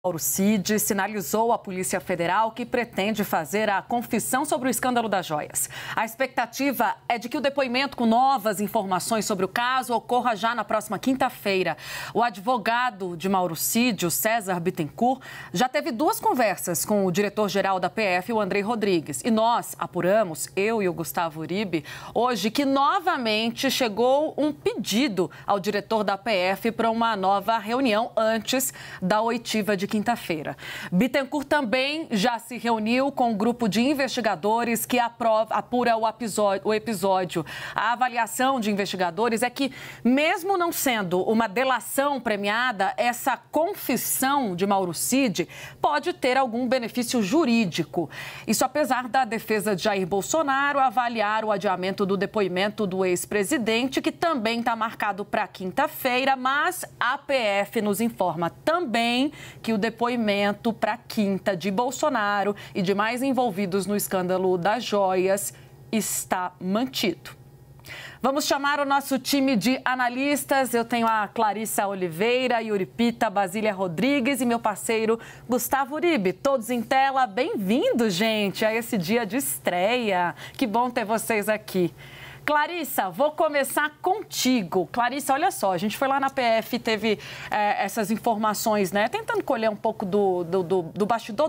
Mauro Cid sinalizou à Polícia Federal que pretende fazer a confissão sobre o escândalo das joias. A expectativa é de que o depoimento com novas informações sobre o caso ocorra já na próxima quinta-feira. O advogado de Mauro Cid, o César Bittencourt, já teve duas conversas com o diretor-geral da PF, o Andrei Rodrigues. E nós apuramos, eu e o Gustavo Uribe, hoje que novamente chegou um pedido ao diretor da PF para uma nova reunião antes da oitiva de quinta-feira. Bittencourt também já se reuniu com um grupo de investigadores que apura o episódio. A avaliação de investigadores é que, mesmo não sendo uma delação premiada, essa confissão de Mauro Cid pode ter algum benefício jurídico. Isso apesar da defesa de Jair Bolsonaro avaliar o adiamento do depoimento do ex-presidente, que também está marcado para quinta-feira, mas a PF nos informa também que o depoimento para quinta de Bolsonaro e de mais envolvidos no escândalo das joias está mantido. Vamos chamar o nosso time de analistas. Eu tenho a Clarissa Oliveira, Yuri Pita, Basília Rodrigues e meu parceiro Gustavo Uribe. Todos em tela. Bem-vindos, gente, a esse dia de estreia. Que bom ter vocês aqui. Clarissa, vou começar contigo. Clarissa, olha só, a gente foi lá na PF, teve essas informações, né? Tentando colher um pouco do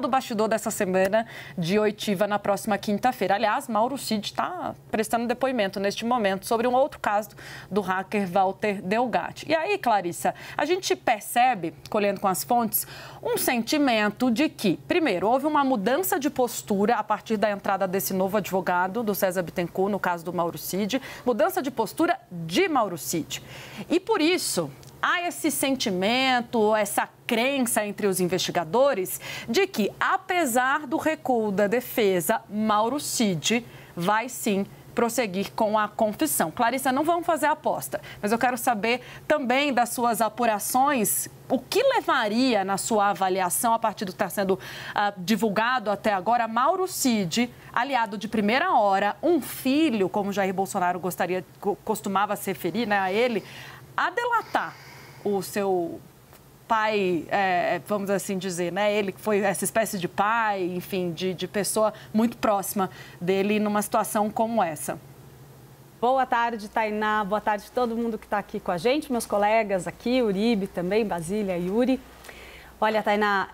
bastidor dessa semana de oitiva na próxima quinta-feira. Aliás, Mauro Cid está prestando depoimento neste momento sobre um outro caso do hacker Walter Delgatti. E aí, Clarissa, a gente percebe, colhendo com as fontes, um sentimento de que, primeiro, houve uma mudança de postura a partir da entrada desse novo advogado, do César Bittencourt, no caso do Mauro Cid, mudança de postura de Mauro Cid. E por isso, há esse sentimento, essa crença entre os investigadores de que, apesar do recuo da defesa, Mauro Cid vai sim prosseguir com a confissão. Clarissa, não vamos fazer a aposta, mas eu quero saber também das suas apurações, o que levaria, na sua avaliação, a partir do que está sendo divulgado até agora, Mauro Cid, aliado de primeira hora, um filho, como Jair Bolsonaro costumava se referir, né, a ele, a delatar o seu pai, vamos assim dizer, né? Ele que foi essa espécie de pai, enfim, de pessoa muito próxima dele numa situação como essa. Boa tarde, Tainá. Boa tarde a todo mundo que está aqui com a gente, meus colegas aqui, Uribe também, Basília, Yuri. Olha, Tainá,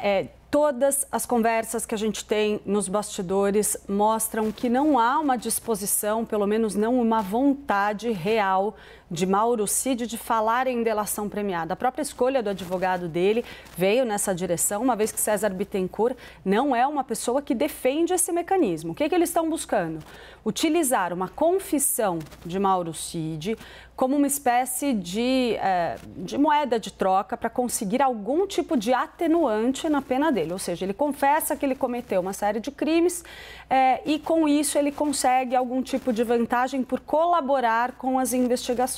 todas as conversas que a gente tem nos bastidores mostram que não há uma disposição, pelo menos não uma vontade real de Mauro Cid de falar em delação premiada. A própria escolha do advogado dele veio nessa direção, uma vez que César Bittencourt não é uma pessoa que defende esse mecanismo. O que eles estão buscando? Utilizar uma confissão de Mauro Cid como uma espécie de moeda de troca para conseguir algum tipo de atenuante na pena dele. Ou seja, ele confessa que ele cometeu uma série de crimes e, com isso, ele consegue algum tipo de vantagem por colaborar com as investigações.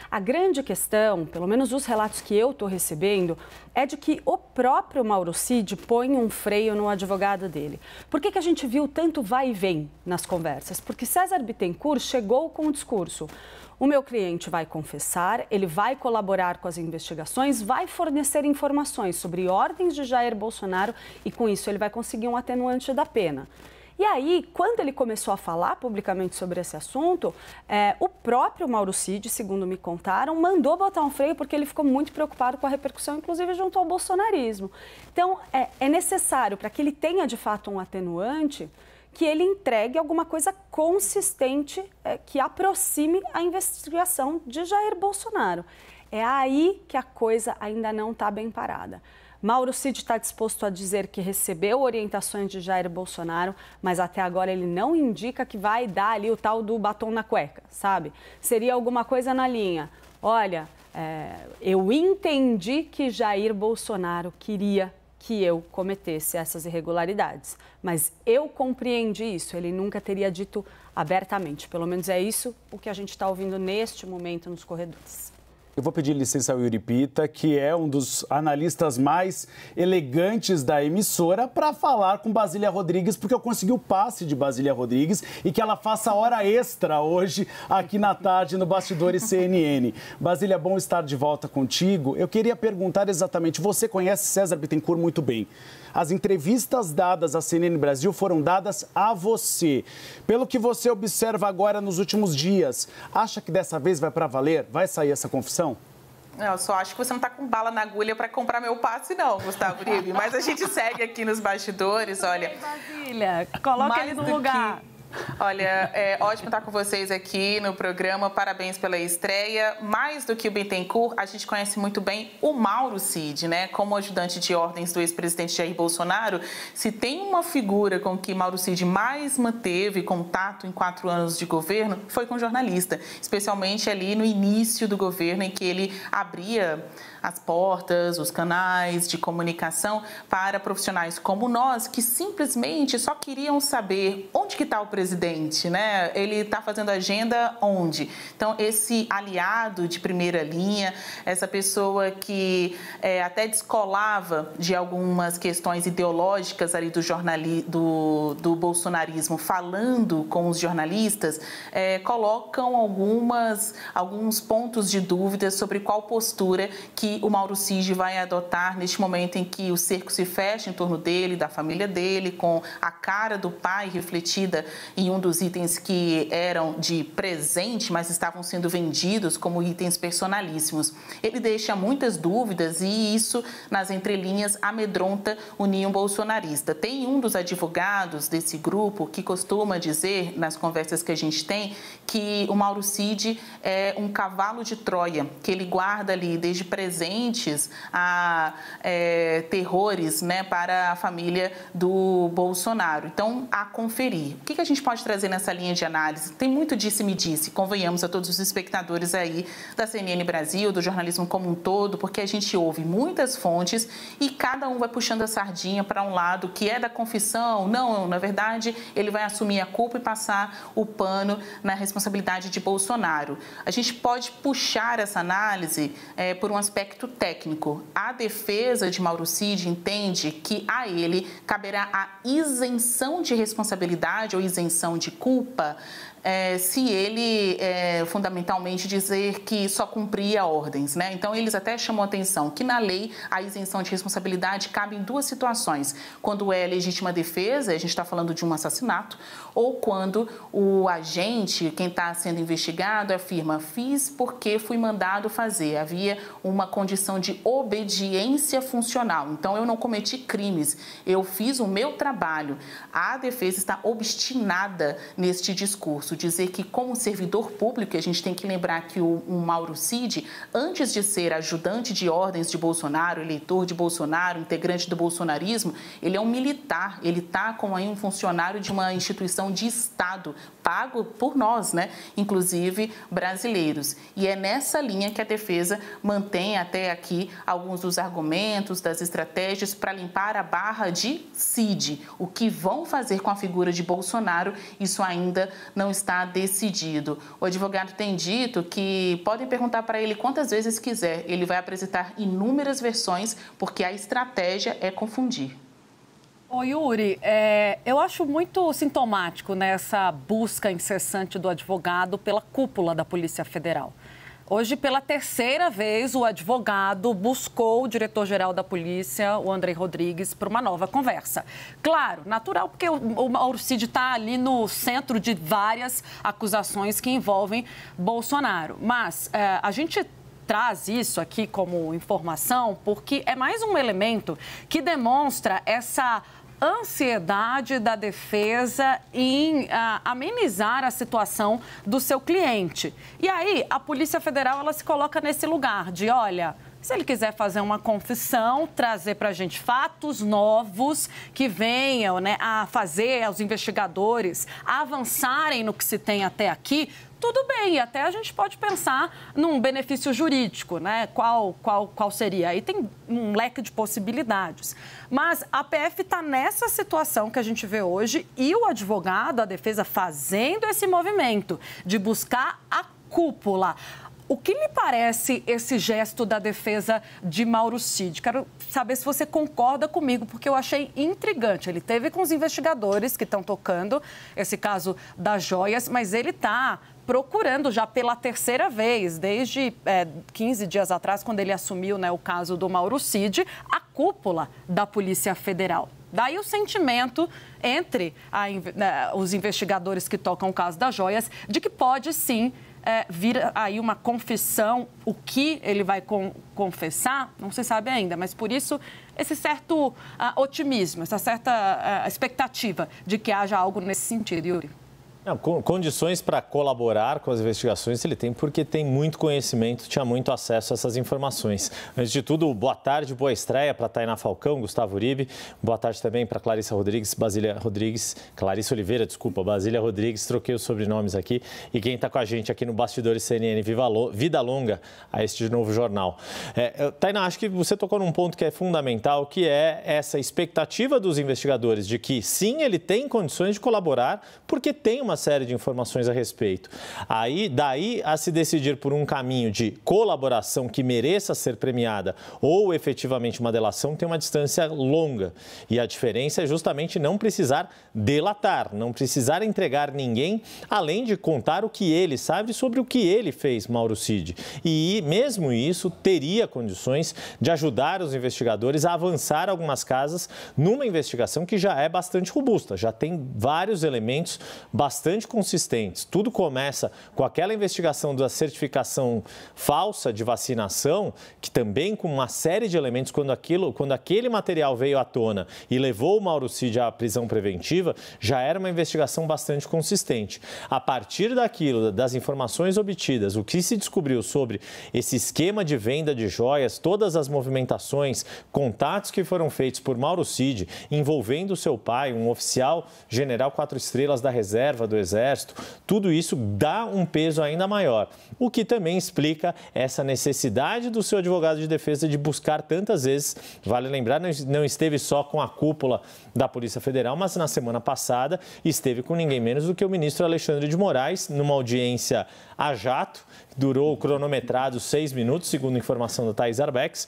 A grande questão, pelo menos os relatos que eu estou recebendo, é de que o próprio Mauro Cid põe um freio no advogado dele. Por que a gente viu tanto vai e vem nas conversas? Porque César Bittencourt chegou com o discurso: o meu cliente vai confessar, ele vai colaborar com as investigações, vai fornecer informações sobre ordens de Jair Bolsonaro e, com isso, ele vai conseguir um atenuante da pena. E aí, quando ele começou a falar publicamente sobre esse assunto, o próprio Mauro Cid, segundo me contaram, mandou botar um freio porque ele ficou muito preocupado com a repercussão, inclusive junto ao bolsonarismo. Então, é necessário, para que ele tenha de fato um atenuante, que ele entregue alguma coisa consistente que aproxime a investigação de Jair Bolsonaro. É aí que a coisa ainda não está bem parada. Mauro Cid está disposto a dizer que recebeu orientações de Jair Bolsonaro, mas até agora ele não indica que vai dar ali o tal do batom na cueca, sabe? Seria alguma coisa na linha: olha, eu entendi que Jair Bolsonaro queria que eu cometesse essas irregularidades, mas eu compreendi isso. Ele nunca teria dito abertamente, pelo menos é isso o que a gente está ouvindo neste momento nos corredores. Eu vou pedir licença ao Yuri Pita, que é um dos analistas mais elegantes da emissora, para falar com Basília Rodrigues, porque eu consegui o passe de Basília Rodrigues e que ela faça hora extra hoje aqui na tarde no Bastidores CNN. Basília, bom estar de volta contigo. Eu queria perguntar exatamente, você conhece César Bittencourt muito bem. As entrevistas dadas à CNN Brasil foram dadas a você. Pelo que você observa agora nos últimos dias, acha que dessa vez vai para valer? Vai sair essa confissão? Eu só acho que você não está com bala na agulha para comprar meu passe, não, Gustavo Uribe. Mas a gente segue aqui nos bastidores, olha. Basília, coloca ele no lugar. Olha, é ótimo estar com vocês aqui no programa, parabéns pela estreia. Mais do que o Bittencourt, a gente conhece muito bem o Mauro Cid, né? Como ajudante de ordens do ex-presidente Jair Bolsonaro, se tem uma figura com que Mauro Cid mais manteve contato em 4 anos de governo, foi com jornalista, especialmente ali no início do governo, em que ele abria as portas, os canais de comunicação para profissionais como nós, que simplesmente só queriam saber onde que está o presidente, né? Ele está fazendo agenda onde? Então, esse aliado de primeira linha, essa pessoa que até descolava de algumas questões ideológicas ali do bolsonarismo, falando com os jornalistas, colocam alguns pontos de dúvida sobre qual postura que o Mauro Cid vai adotar neste momento em que o cerco se fecha em torno dele, da família dele, com a cara do pai refletida em um dos itens que eram de presente, mas estavam sendo vendidos como itens personalíssimos. Ele deixa muitas dúvidas e isso, nas entrelinhas, amedronta o ninho bolsonarista. Tem um dos advogados desse grupo que costuma dizer, nas conversas que a gente tem, que o Mauro Cid é um cavalo de Troia, que ele guarda ali desde presentes a terrores, né, para a família do Bolsonaro. Então, a conferir. O que a gente pode trazer nessa linha de análise? Tem muito disse-me-disse, convenhamos a todos os espectadores aí da CNN Brasil, do jornalismo como um todo, porque a gente ouve muitas fontes e cada um vai puxando a sardinha para um lado, que é da confissão. Não, na verdade, ele vai assumir a culpa e passar o pano na responsabilidade de Bolsonaro. A gente pode puxar essa análise por um aspecto técnico. A defesa de Mauro Cid entende que a ele caberá a isenção de responsabilidade ou isenção de culpa se ele fundamentalmente dizer que só cumpria ordens, né? Então, eles até chamam a atenção que na lei a isenção de responsabilidade cabe em 2 situações. Quando é legítima defesa, a gente está falando de um assassinato, ou quando o agente, quem está sendo investigado, afirma: fiz porque fui mandado fazer. Havia uma condição de obediência funcional. Então, eu não cometi crimes, eu fiz o meu trabalho. A defesa está obstinada neste discurso, dizer que como servidor público, a gente tem que lembrar que o Mauro Cid, antes de ser ajudante de ordens de Bolsonaro, eleitor de Bolsonaro, integrante do bolsonarismo, ele é um militar, ele está como aí um funcionário de uma instituição de Estado, pago por nós, né? Inclusive brasileiros. E é nessa linha que a defesa mantém até aqui alguns dos argumentos, das estratégias para limpar a barra de Cid. O que vão fazer com a figura de Bolsonaro, isso ainda não está decidido. O advogado tem dito que podem perguntar para ele quantas vezes quiser. Ele vai apresentar inúmeras versões, porque a estratégia é confundir. Ô Yuri, eu acho muito sintomático nessa busca incessante do advogado pela cúpula da Polícia Federal. Hoje, pela 3ª vez, o advogado buscou o diretor-geral da polícia, o Andrei Rodrigues, para uma nova conversa. Claro, natural, porque o Mauro Cid está ali no centro de várias acusações que envolvem Bolsonaro. Mas a gente traz isso aqui como informação porque é mais um elemento que demonstra essa ansiedade da defesa em amenizar a situação do seu cliente. E aí, a Polícia Federal, ela se coloca nesse lugar de, olha, se ele quiser fazer uma confissão, trazer para a gente fatos novos que venham, né, a fazer aos investigadores avançarem no que se tem até aqui, tudo bem, e até a gente pode pensar num benefício jurídico, né? Qual seria? Aí tem um leque de possibilidades. Mas a PF está nessa situação que a gente vê hoje e o advogado, a defesa, fazendo esse movimento de buscar a cúpula. O que lhe parece esse gesto da defesa de Mauro Cid? Quero saber se você concorda comigo, porque eu achei intrigante. Ele teve com os investigadores que estão tocando esse caso das joias, mas ele está procurando já pela terceira vez, desde 15 dias atrás, quando ele assumiu, né, o caso do Mauro Cid, a cúpula da Polícia Federal. Daí o sentimento entre os investigadores que tocam o caso das joias de que pode sim vir aí uma confissão. O que ele vai confessar, não se sabe ainda, mas por isso esse certo otimismo, essa certa expectativa de que haja algo nesse sentido, Yuri. Não, condições para colaborar com as investigações ele tem, porque tem muito conhecimento, tinha muito acesso a essas informações. Antes de tudo, boa tarde, boa estreia para Tainá Falcão, Gustavo Uribe. Boa tarde também para Clarissa Oliveira, Basília Rodrigues, troquei os sobrenomes aqui. E quem está com a gente aqui no Bastidores CNN, vida longa a este novo jornal. Tainá, acho que você tocou num ponto que é fundamental, que é essa expectativa dos investigadores de que sim, ele tem condições de colaborar, porque tem uma série de informações a respeito. Daí a se decidir por um caminho de colaboração que mereça ser premiada ou efetivamente uma delação, tem uma distância longa. E a diferença é justamente não precisar delatar, não precisar entregar ninguém, além de contar o que ele sabe sobre o que ele fez, Mauro Cid. E mesmo isso teria condições de ajudar os investigadores a avançar algumas casas numa investigação que já é bastante robusta, já tem vários elementos bastante consistentes. Tudo começa com aquela investigação da certificação falsa de vacinação, que também com uma série de elementos, quando aquele material veio à tona e levou o Mauro Cid à prisão preventiva, já era uma investigação bastante consistente. A partir daquilo, das informações obtidas, o que se descobriu sobre esse esquema de venda de joias, todas as movimentações, contatos que foram feitos por Mauro Cid, envolvendo seu pai, um oficial general 4 estrelas da reserva do Exército, tudo isso dá um peso ainda maior. O que também explica essa necessidade do seu advogado de defesa de buscar tantas vezes, vale lembrar, não esteve só com a cúpula da Polícia Federal, mas na semana passada esteve com ninguém menos do que o ministro Alexandre de Moraes, numa audiência a jato, durou cronometrado 6 minutos, segundo informação da Thais Arbex,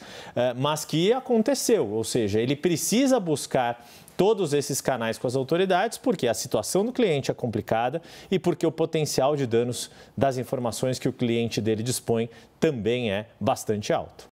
mas que aconteceu, ou seja, ele precisa buscar todos esses canais com as autoridades, porque a situação do cliente é complicada e porque o potencial de danos das informações que o cliente dele dispõe também é bastante alto.